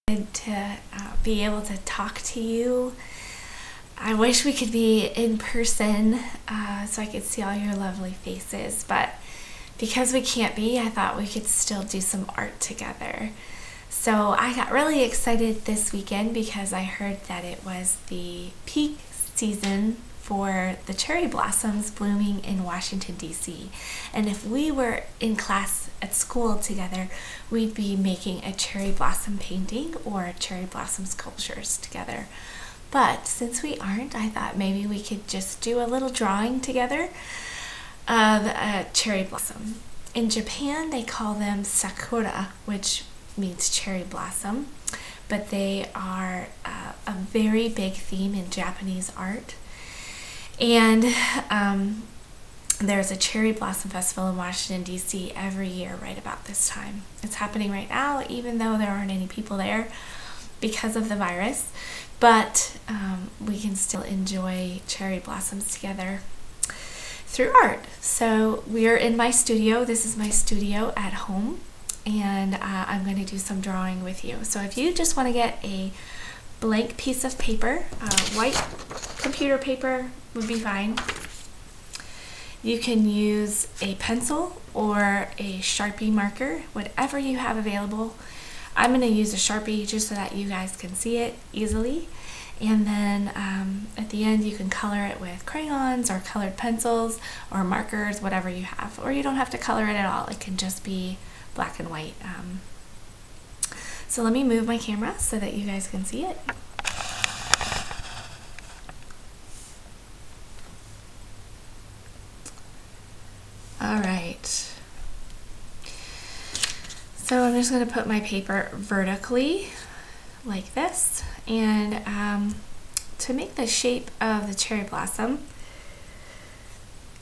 To be able to talk to you. I wish we could be in person so I could see all your lovely faces, but because we can't be, I thought we could still do some art together. So I got really excited this weekend because I heard that it was the peak season for the cherry blossoms blooming in Washington, D.C. And if we were in class at school together, we'd be making a cherry blossom painting or cherry blossom sculptures together. But since we aren't, I thought maybe we could just do a little drawing together of a cherry blossom. In Japan, they call them sakura, which means cherry blossom, but they are a very big theme in Japanese art. And there's a cherry blossom festival in Washington, D.C. every year right about this time. It's happening right now, even though there aren't any people there because of the virus. But we can still enjoy cherry blossoms together through art. So we're in my studio. This is my studio at home. And I'm going to do some drawing with you. So if you just want to get a blank piece of paper, white computer paper would be fine. You can use a pencil or a Sharpie marker, whatever you have available. I'm going to use a Sharpie just so that you guys can see it easily. And then at the end you can color it with crayons or colored pencils or markers, whatever you have. Or you don't have to color it at all. It can just be black and white. So let me move my camera so that you guys can see it. All right. So I'm just going to put my paper vertically like this. And to make the shape of the cherry blossom,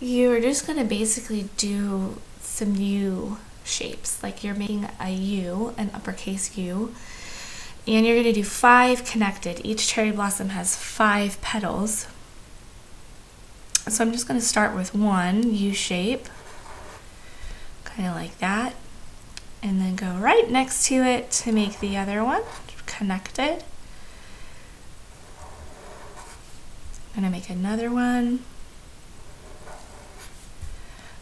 you're just going to basically do some U shapes, like you're making a U, an uppercase U, and you're going to do 5 connected. Each cherry blossom has 5 petals. So I'm just going to start with one U shape, kind of like that, and then go right next to it to make the other one connected. I'm going to make another one.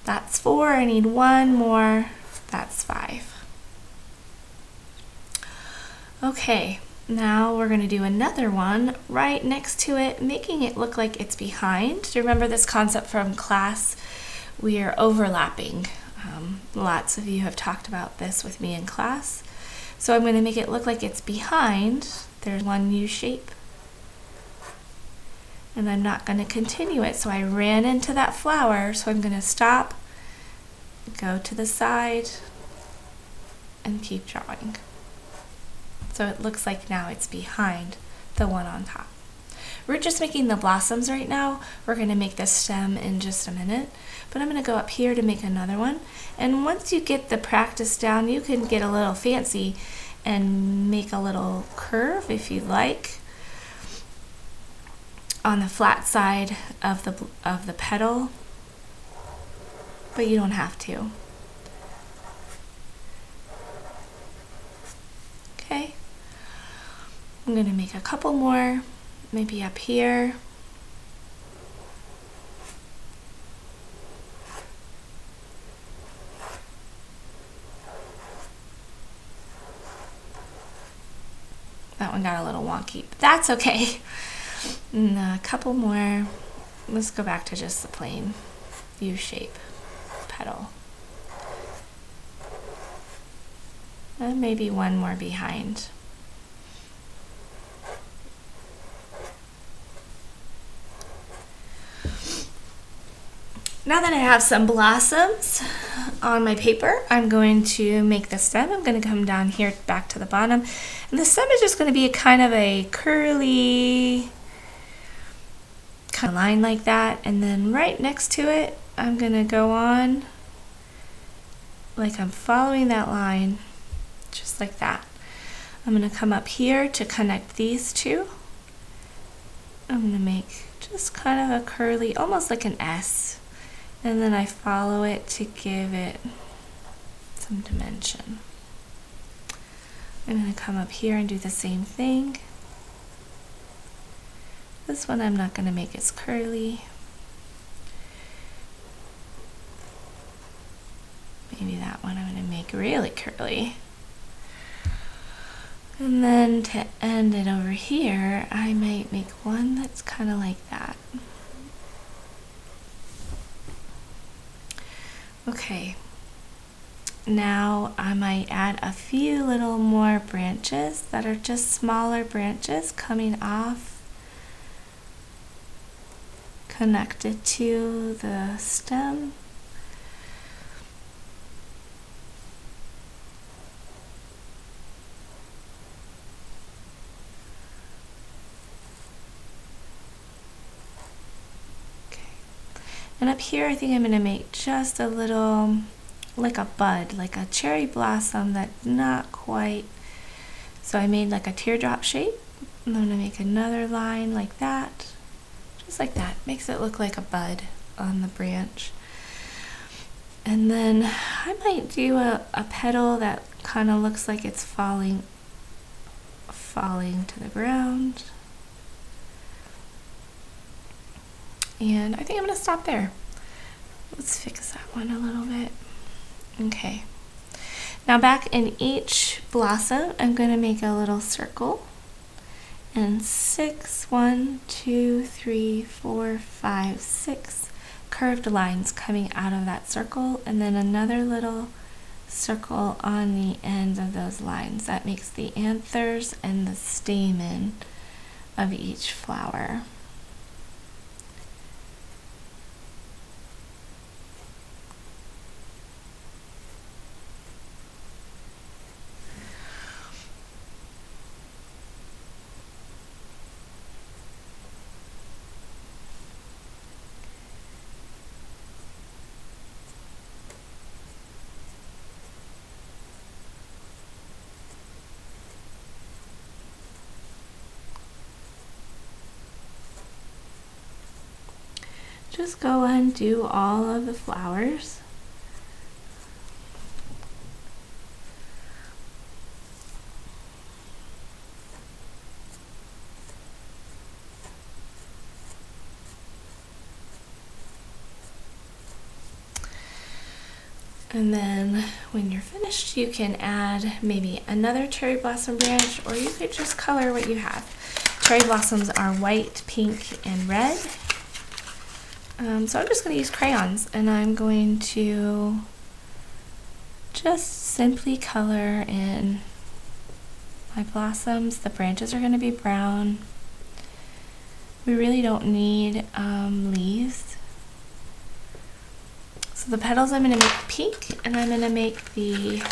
That's 4. I need one more. That's 5. Okay, now we're going to do another one right next to it, making it look like it's behind. Do you remember this concept from class? We are overlapping. Lots of you have talked about this with me in class. So I'm going to make it look like it's behind. There's one U shape. And I'm not going to continue it. So I ran into that flower, so I'm going to stop, go to the side, and keep drawing. So it looks like now it's behind the one on top. We're just making the blossoms right now. We're going to make the stem in just a minute. But I'm going to go up here to make another one. And once you get the practice down, you can get a little fancy and make a little curve if you like on the flat side of the petal, but you don't have to. Okay, I'm going to make a couple more, maybe up here. That one got a little wonky, but that's okay. And a couple more. Let's go back to just the plain U shape petal. And maybe one more behind. Now that I have some blossoms on my paper, I'm going to make the stem. I'm going to come down here back to the bottom. And the stem is just going to be a kind of a curly kind of line like that. And then right next to it, I'm going to go on like I'm following that line, just like that. I'm going to come up here to connect these two. I'm going to make just kind of a curly, almost like an S. And then I follow it to give it some dimension. I'm going to come up here and do the same thing. This one I'm not going to make as curly. Maybe that one I'm going to make really curly. And then to end it over here, I might make one that's kind of like that. Okay. Now I might add a few little more branches that are just smaller branches coming off, connected to the stem. And up here, I think I'm going to make just a little, like a bud, like a cherry blossom that's not quite. So I made like a teardrop shape. And I'm going to make another line like that. Just like that. Makes it look like a bud on the branch. And then I might do a petal that kind of looks like it's falling to the ground. And I think I'm going to stop there. Let's fix that one a little bit. Okay. Now back in each blossom, I'm going to make a little circle. And 6 curved lines coming out of that circle. And then another little circle on the ends of those lines. That makes the anthers and the stamen of each flower. Just go and do all of the flowers. And then when you're finished, you can add maybe another cherry blossom branch, or you could just color what you have. Cherry blossoms are white, pink, and red. So I'm just going to use crayons, and I'm going to just simply color in my blossoms. The branches are going to be brown. We really don't need leaves. So the petals I'm going to make pink, and I'm going to make the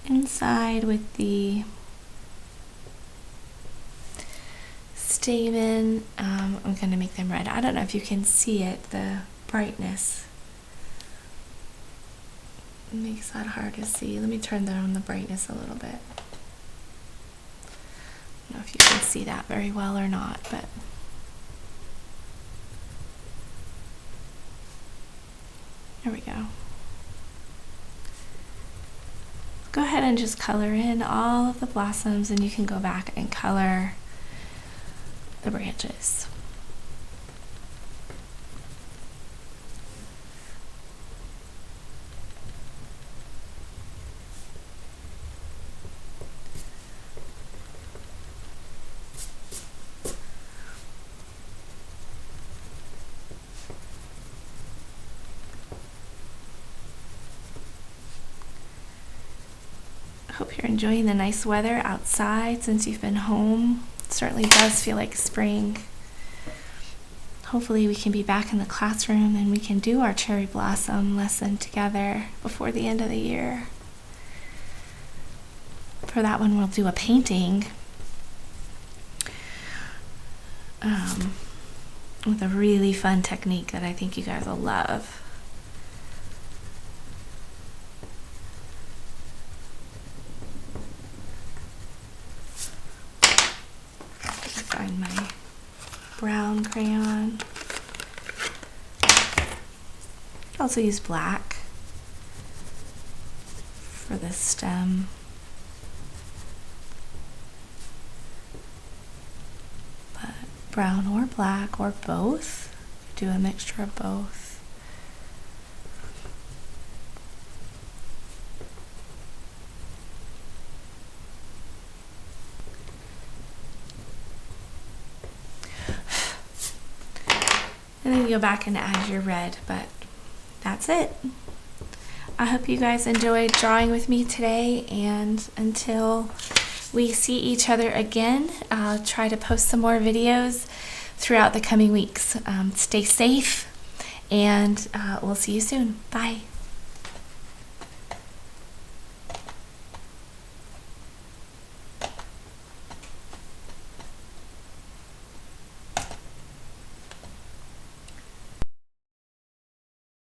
inside with the stamen. I'm going to make them red. I don't know if you can see it, the brightness makes that hard to see. Let me turn down the brightness a little bit. I don't know if you can see that very well or not, but there we go. Go ahead and just color in all of the blossoms, and you can go back and color the branches. I hope you're enjoying the nice weather outside since you've been home. It certainly does feel like spring. Hopefully we can be back in the classroom and we can do our cherry blossom lesson together before the end of the year. For that one, we'll do a painting with a really fun technique that I think you guys will love. Find my brown crayon. Also use black for the stem. brown or black or both. Do a mixture of both. And then you go back and add your red, but that's it. I hope you guys enjoyed drawing with me today, and until we see each other again, I'll try to post some more videos throughout the coming weeks. Stay safe, and we'll see you soon. Bye.